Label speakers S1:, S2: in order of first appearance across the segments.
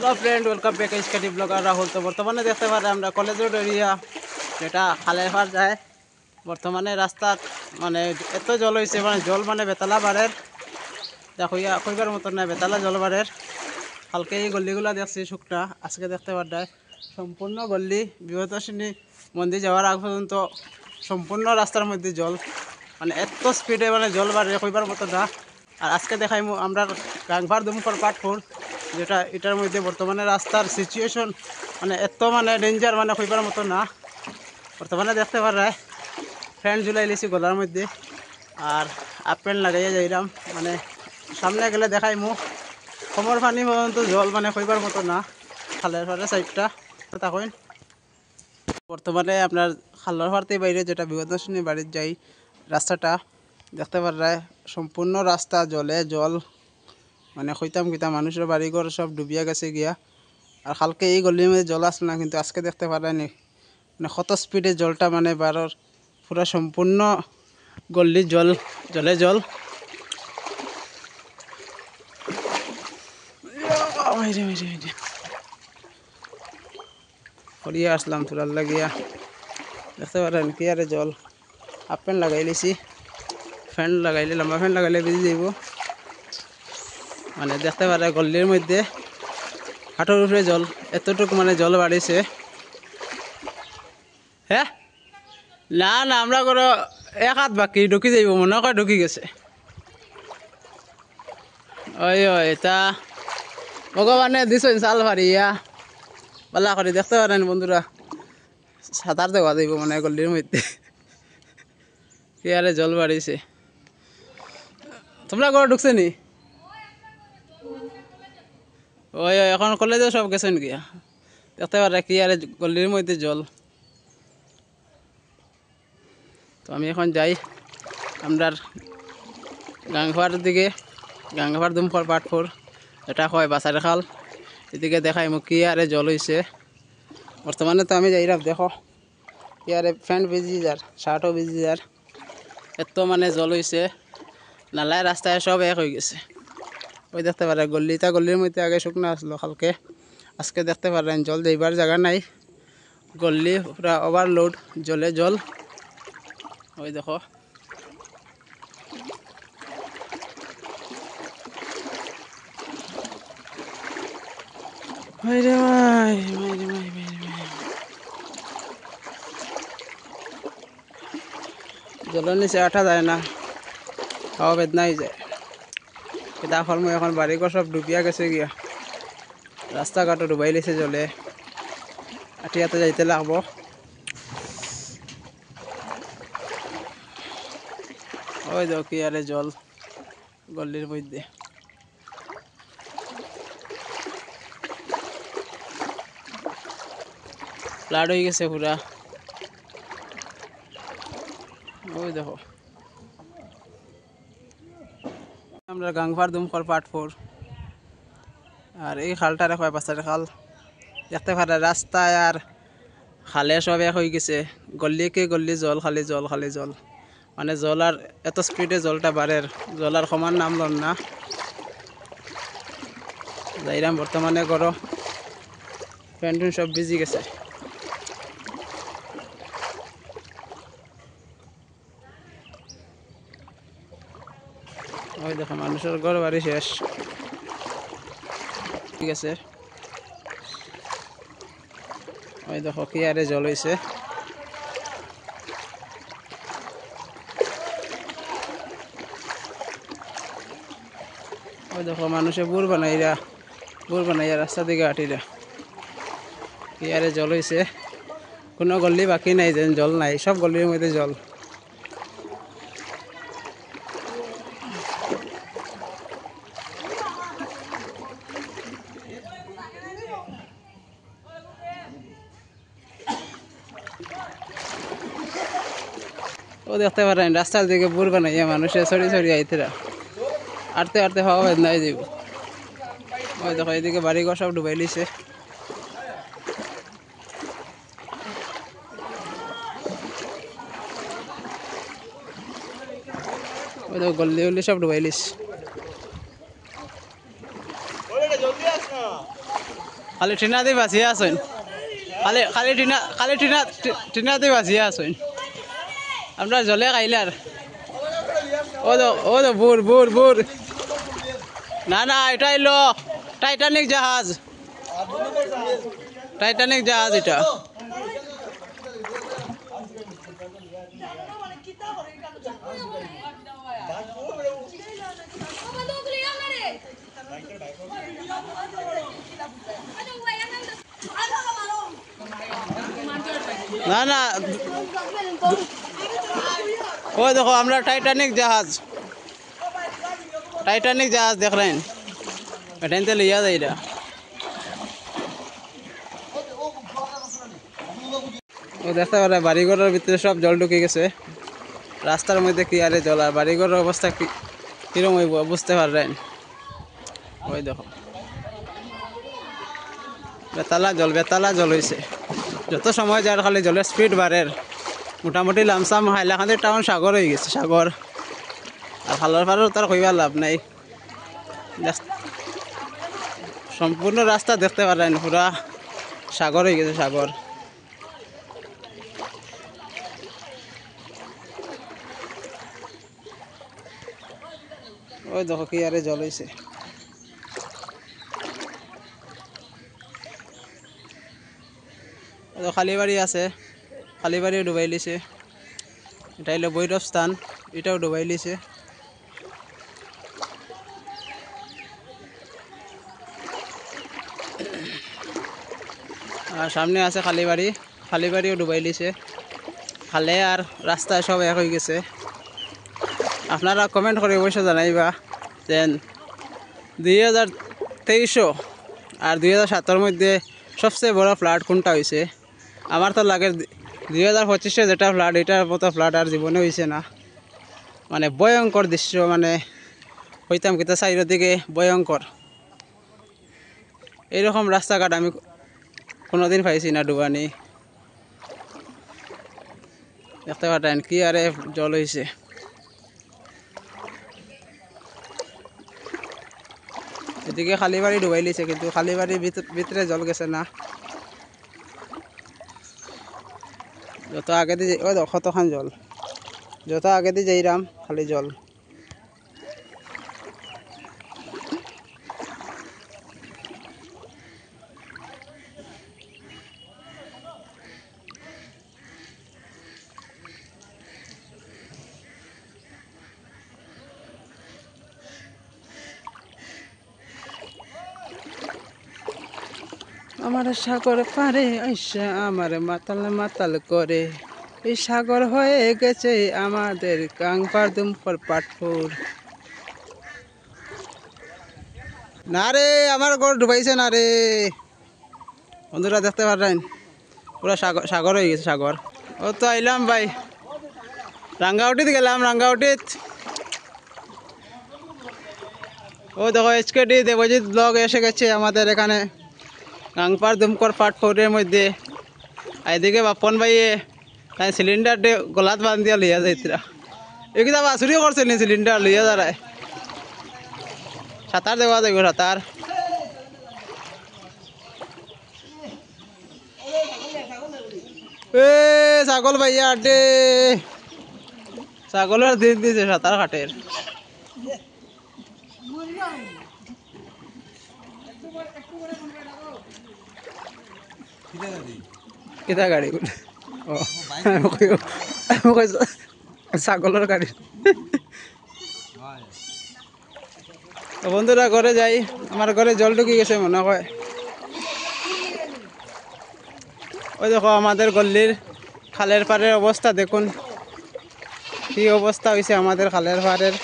S1: Hello friend, welcome back Scooty blogger Rahul. তো বর্তমানে দেখতে পারে আমরা কলেজ রোড এরিয়া যেটা খালের পার যায়। বর্তমানে রাস্তার মানে এত জল হয়েছে, মানে জল মানে বেতালা বাড়ের দেখইয়া কইবার মতন না, বেতালা জল বাড়ের। কালকে এই গল্লিগুলা দেখছি শুকনা, আজকে দেখতে পারটায় সম্পূর্ণ গল্লি বিভূতিশ্রেণী মন্দির যাওয়ার আগ পর্যন্ত সম্পূর্ণ রাস্তার মধ্যে জল, মানে এত স্পিডে মানে জল বাড়ে কইবার মতো না। আর আজকে দেখাই আমরা গাংভার দুমকর পাটপুর, যেটা এটার মধ্যে বর্তমানে রাস্তার সিচুয়েশন মানে এত মানে ডেঞ্জার, মানে কইবার মতো না। বর্তমানে দেখতে পারে ফ্যান ঝুলাই লিছি গলার মধ্যে আর হাফ প্যান্ট লাগাইয়া যাইলাম, মানে সামনে গেলে দেখাই কোমর পানি পর্যন্ত জল, মানে কইবার মতো না। খালের পাড়ে সাইডটা তখন বর্তমানে আপনার খালের পাড়তে বাইরে যেটা বিপদশনী বাড়ির যাই রাস্তাটা দেখতে পারায় সম্পূর্ণ রাস্তা জলে জল, মানে কইতাম মানুষের বাড়িঘর সব ডুবিয়া গেছে গিয়া। আর কালকে এই গলির মধ্যে জল আসলো না, কিন্তু আজকে দেখতে পারেনি মানে কত স্পিডে জলটা মানে বারোর পুরো সম্পূর্ণ গল্লির জল জলে জল। করিয়া আসলাম তোরার লাগিয়া, দেখতে পারেন কি আরে জল। হাফ প্যান্ট লাগাই লিছি, ফ্যান লাগাইলে লম্বা ফ্যান লাগাইলে বেজে যাইব। মানে দেখতে পারে গল্লির মধ্যে হাঁটুর উপরে জল, এতটুকু মানে জল বাড়িছে। হ্যাঁ না না, আমরা করো এক হাত বাকি ঢুকি যাইব, মনে হয় ঢুকি গেছে। ওই ওই তা ভগবানে দিছেন চাল ফারিয়া পাল্লা করে, দেখতে পারেন বন্ধুরা সাঁতার দেওয়া যাইব মানে গল্লির মধ্যে কি আরে জল বাড়িছে। তোমরা ঘরে ঢুকছে নি? ওই ওই এখন কলেজে সব গেছেন গিয়া, দেখতে পারে কি আরে গল্লির মধ্যে জল। তো আমি এখন যাই আমরা গাংভার দিকে, গাংভার দুমফর পাটপুর, এটা হয় বাসার খাল। এদিকে দেখাই মোক কি আরে জল হয়েছে। বর্তমানে তো আমি যাইলাম, দেখো কি আরে প্যান্ট ভিজি যার, শার্টও ভিজি যার, এত মানে জল হয়েছে। নালায় রাস্তায় সব এক হয়ে গেছে। ওই দেখতে পারে গল্লিটা, গল্লির মধ্যে আগে শুকনো আসলো কালকে, আজকে দেখতে পারেন জল দেইবার জায়গা নাই, গল্লি পুরা ওভারলোড জলে জল। ওই দেখো জলের নিচে আঠা যায় না, খাওয়া বেদনা হয়ে যায়। এটা ফল এখন বাড়িঘর সব ডুবিয়া গেছে গিয়া, রাস্তাঘাটও ডুবাই লেছে জলে, আঠিয়াতে যাইতে লাগবো। ওই দেখো কি আরে জল গল্লির মধ্যে। ফ্লাড হয়ে গেছে পুরা, ওই দেখো আমরা গাংভার দুমকর পাটপুর। আর এই খালটা রেখো বাচ্চার খাল, দেখতে পারে রাস্তায় আর খালে সব এক হয়ে গেছে। গল্লিকে গল্লি জল, খালি জল খালি জল, মানে জল আর এত স্পিডে জলটা বাড়ে, জল আর সমান নাম লন না। যাইরাম বর্তমানে করো প্যান্ট সব ভিজি গেছে। ওই দেখো মানুষের ঘর বাড়ি শেষ, ঠিক আছে। ওই দেখো কি আরে জল হয়েছে। ওই দেখো মানুষে বুড় বানাইয়া রাস্তা দিকে হাঁটিরা, কি আরে জল হয়েছে। কোনো গল্লি বাকি নাই যেন জল নাই, সব গল্লির মধ্যে জল। ও দেখতে পারেন রাস্তার দিকে বুড় বানাইয়া মানুষে ছড়ি ছড়ি আইতেরা, আটতে আটতে হওয়া বেদনা হয়ে যাব। ওই দেখো এদিকে বাড়িঘর সব ডুবাই লিছে। ওই দেখো গল্লি গল্লি সব ডুবাই লিছে। খালি টিনা দিয়ে বাঁচিয়ে আসুন, খালি খালি টিনা দিয়ে বাঁচিয়ে আসুন। আমরা জলে খাইলার ও তো বুর বুর বুর, না না এটা এলো টাইটানিক জাহাজ, টাইটানিক জাহাজ এটা। না না ও দেখো আমরা টাইটানিক জাহাজ, টাইটানিক জাহাজ দেখ রেন, এটাইতে লিয়া যায় এটা। ও দেখতে পারে বাড়িঘরের ভিতরে সব জল ঢুকে গেছে, রাস্তার মধ্যে কি আরে জল, আর বাড়িঘরের অবস্থা কি কিরম হইব বুঝতে পারলেন। ওই দেখো বেতালা জল হয়েছে, যত সময় যার খালি জলের স্পিড বাড়ে। মোটামুটি লামসাম হাইলাকান্দি টাউন সাগর হয়ে গেছে, সাগর। আর খালার পাড়ার তার কইবার লাভ নাই, সম্পূর্ণ রাস্তা দেখতে পারেন পুরা সাগর হয়ে গেছে, সাগর। ওই দেখো কি আরে জল হয়েছে। খালি বাড়ি আছে, খালি বাড়িও ডুবাই লিছে। এটা হলো ভৈরব স্থান, এটাও ডুবাই লিছে। আর সামনে আছে খালি বাড়িও ডুবাই লিছে। খালে আর রাস্তা সব এক হয়ে গেছে। আপনারা কমেন্ট করে অবশ্য জানাইবা যে 2023 আর 2007 মধ্যে সবচেয়ে বড় ফ্লাড কোনটা হয়েছে। আমার তো লাগে 2025 যেটা ফ্লাড, এটার মতো ফ্লাড আর জীবনে হয়েছে না। মানে ভয়ঙ্কর দৃশ্য, মানে হইতাম কিতা চারিদিকে ভয়ঙ্কর। এইরকম রাস্তাঘাট আমি কোনোদিন পাইছি না ডুবানি। দেখতে পারেন কি আরে জল হয়েছে। এদিকে খালি বাড়ি ডুবাই লিছে, কিন্তু খালি বাড়ির ভিতরে জল গেছে না। যত আগে দিয়ে ওই কতখান জল, যত আগে দিয়ে যাইরাম খালি জল। আমার সাগর পারে আইসা আমার মাতাল মাতাল করে, এই সাগর হয়ে গেছে আমাদের কাংপার দুমফর পাটপুর। না রে আমার ঘর ডুবাইছে না রে, বন্ধুরা দেখতে পারেন পুরা সাগর হয়ে গেছে, সাগর। ও তো আইলাম ভাই, রাঙ্গাউটিতে গেলাম, রাঙ্গাউটিত। ও দেখো HKD দেবজিৎ ব্লগ এসে গেছে আমাদের এখানে গাংপার দুমকর পার্ট 4-এর মধ্যে। এদিকে বাপন ভাইয়ে তাই সিলিন্ডার গলাত বান্ধিয়া লইয়া যাইতরা, এগুলা বাছুরিও করছে নি সিলিন্ডার লইয়া দাঁড়ায়। সাঁতার দেওয়া যাইব, সাঁতার। এ ছাগল ভাইয়া আড্ডে, ছাগলের দিন দিছে সাঁতার কাটের। কিতা গাড়ি ছাগলের গাড়ি। বন্ধুরা ঘরে যাই, আমার ঘরে জল ঢুকে গেছে মনে হয়। ওই দেখো আমাদের গল্লির খালের পাড়ের অবস্থা দেখুন, কি অবস্থা হয়েছে আমাদের খালের পাড়ের।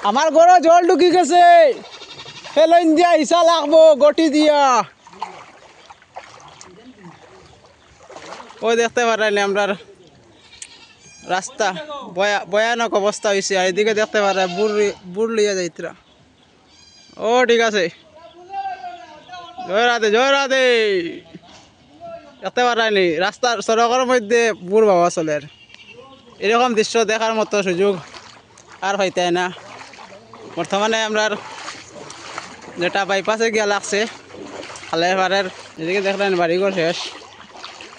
S1: আমার ঘরে জল ঢুকে গেছে, ফেলন দিয়া হিসা লাগবো গটি দিয়া। ওই দেখতে পারেন আমরা রাস্তা ভয়ানক অবস্থা হয়েছে। আর এদিকে দেখতে পারে বুড় লিয়া যাইতরা। ও ঠিক আছে, জয় রাধে জয় রাধে। দেখতে পারেনি রাস্তার সড়কের মধ্যে বুড় বাবা চলের, এরকম দৃশ্য দেখার মতো সুযোগ আর হইতে না। বর্তমানে আমরা যেটা বাইপাসে গিয়া লাগছে খালের পাড়ের। এদিকে দেখলেন বাড়িঘর শেষ,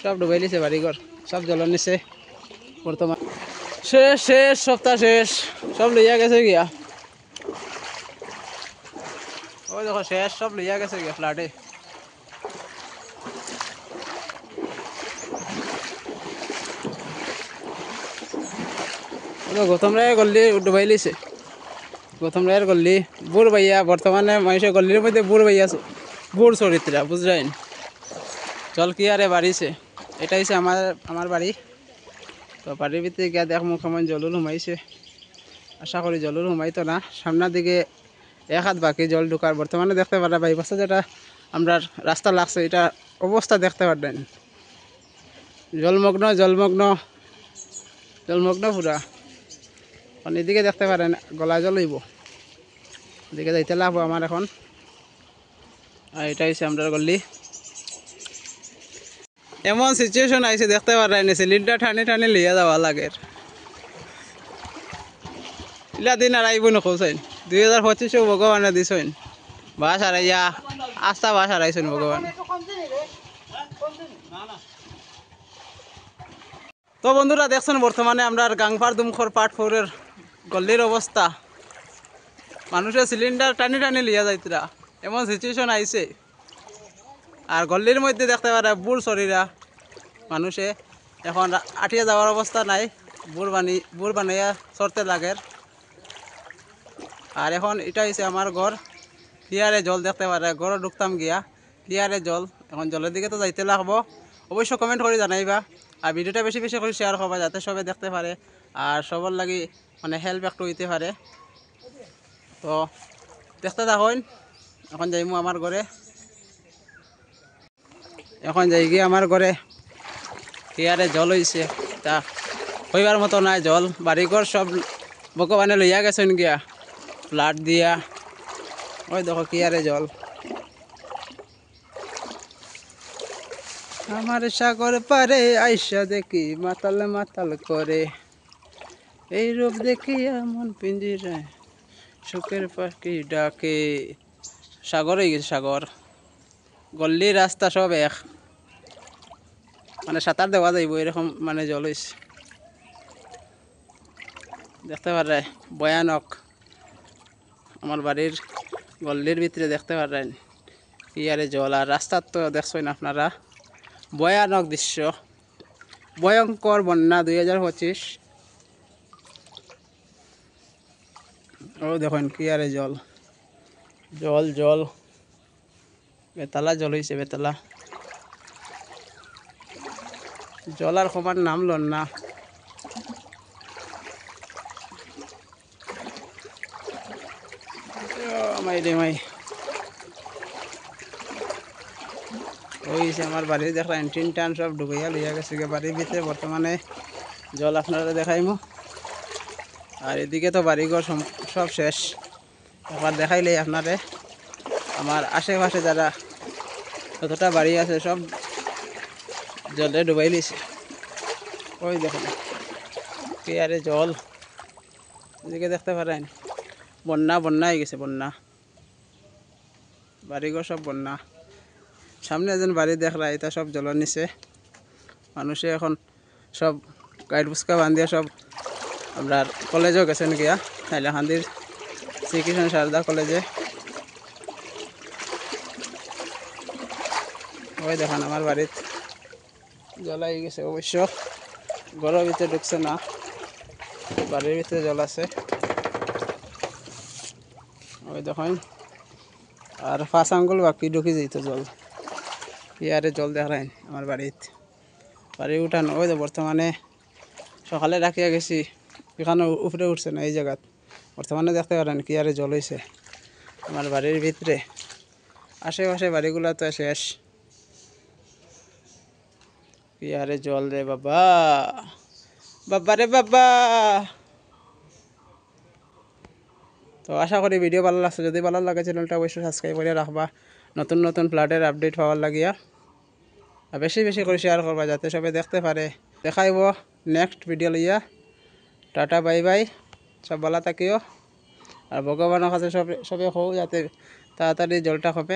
S1: সব ডুবাই দিছে বাড়িঘর, সব জলের নিচে বর্তমান। শেষ শেষ সপ্তাহ শেষ, সব লইয়া গেছে গিয়া। ওই দেখো শেষ, সব লইয়া গেছে গিয়া ফ্লাডে। গৌতম রায়ের গল্লি ডুবাই লিছে, গৌতম রায়ের গল্লি বুড় ভাইয়া। বর্তমানে মানুষের গল্লির মধ্যে বুড় ভাইয়া, বুড় চরিত্রা বুঝলেন। জল কি আরে বাড়িছে, এটা হচ্ছে আমার বাড়ি। তো বাড়ির ভিতরে গিয়া দেখমু কেমন জলুর হুমাইছে। আশা করি জলুর হুমাইতো না, সামনের দিকে এক হাত বাকি জল ঢুকার। বর্তমানে দেখতে পারা বাইপাসে যেটা আমরা রাস্তা লাগছে, এটা অবস্থা দেখতে পারবেন, জলমগ্ন জলমগ্ন জলমগ্ন পুরা। এদিকে দেখতে পারেন গলা জল হইব, এদিকে যাইতে লাগবো আমার এখন। আর এটা হচ্ছে আমরা গল্লি। এমন সিচুয়েশন আইছে দেখতে পারেন, সিলিন্ডার টানি টানি লিয়া যাওয়া লাগে। ইলা দিন আর আইব নকৌছেন, 2025 ভগবানে দিছেন বাস হারাইয়া, আস্থা বাস হারাইছেন ভগবান। তো বন্ধুরা দেখছেন বর্তমানে আমরা গাংপার দুমখর পার্ট 4-এর গল্লির অবস্থা। মানুষের সিলিন্ডার টানি টানি লিয়া যাইতরা, এমন সিচুয়েশন আইছে। আর গল্লির মধ্যে দেখতে পারে বুড় শরীরা মানুষে এখন আটিয়া যাওয়ার অবস্থা নাই, বুড় বানাইয়া চড়তে লাগে। আর এখন এটা হচ্ছে আমার ঘর, ক্লিয়ারে জল দেখতে পারে, ঘরে ঢুকতাম গিয়া ক্লিয়ারে জল। এখন জলের দিকে তো যাইতে লাগবো, অবশ্য কমেন্ট করে জানাইবা। আর ভিডিওটা বেশি বেশি করে শেয়ার করবা, যাতে সবাই দেখতে পারে আর সবার লাগি মানে হেল্প একটু হইতে পারে। তো দেখতে থাকুন। এখন যাইমু আমার ঘরে, এখন যাই গিয়ে আমার ঘরে। ক্লিয়ারে জল হয়েছে, তা হইবার মতো নাই জল। বাড়িঘর সব ভগবানে লইয়া গেছেন গিয়া ফ্লাড দিয়া। ওই দেখো ক্লিয়ারে জল। আমার সাগর পারে আইসা দেখি মাতাল মাতাল করে, এই রূপ দেখি এমন পিঞ্জিরায় সুখের পাখি ডাকে। সাগর হয়ে গেছে সাগর, গল্লির রাস্তা সব এক, মানে সাঁতার দেওয়া যাইব এরকম মানে জল হয়েছে। দেখতে পারে ভয়ানক, আমার বাড়ির গল্লির ভিতরে দেখতে পারেন ইয়ারে জল। আর রাস্তার তো দেখছেন আপনারা, ভয়ানক দৃশ্য, ভয়ঙ্কর বন্যা 2025। ও দেখুন কিয়ারে জল, জল জল বেতালা জল হয়েছে, বেতালা জল আর কমার নাম লন না। মাই রে মাই, ওইছে আমার বাড়ির দেখলাম টিন টান সব ডুবাইয়া লইয়া গেছে বাড়ির ভিতরে। বর্তমানে জল আপনারা দেখাইমু। আর এদিকে তো বাড়িঘর সব শেষ। একবার দেখাইলে আপনারে আমার আশেপাশে যারা যতটা বাড়ি আছে সব জলে ডুবাই লিছে। ওই দেখুন কি আরে জল, এদিকে দেখতে পারেন বন্যা বন্যা হয়ে গেছে, বন্যা বাড়িঘর সব বন্যা। সামনে একজন বাড়ি দেখলা, এটা সব জলের নিচে। মানুষে এখন সব গাইড বুসকা বান্ধিয়া সব আমরা কলেজেও গেছেন গিয়া, হাইলাকান্দির শ্রীকৃষ্ণ সারদা কলেজে। ওই দেখেন আমার বাড়িত জল হয়ে গেছে, অবশ্য ঘরের ভিতরে ঢুকছে না, বাড়ির ভিতরে জল আছে। ওই দেখেন আর 5 আঙ্গুল বাকি ঢুকে যেত জল। ইয়ারে জল দেখালেন আমার বাড়িত, বাড়ি উঠান। ওই যে বর্তমানে সকালে রাখিয়া গেছি, এখানে উপরে উঠছে না এই জায়গাত। বর্তমানে দেখতে পারেন কি আরে জল হয়েছে আমার বাড়ির ভিতরে। আশেপাশে বাড়িগুলো তো শেষ, কি আরে জল রে বাবা, বাবা রে বাবা। তো আশা করি ভিডিও ভালো লাগছে, যদি ভালো লাগে চ্যানেলটা অবশ্যই সাবস্ক্রাইব করে রাখবা নতুন নতুন ফ্লাডের আপডেট পাওয়ার লাগিয়া। আর বেশি বেশি করে শেয়ার করবা যাতে সবাই দেখতে পারে। দেখাইব নেক্সট ভিডিও লইয়া। টাটা বাই বাই, সব ভালো থাকিও। আর ভগবানের কাছে সবে হোক যাতে তাড়াতাড়ি জলটা হবে।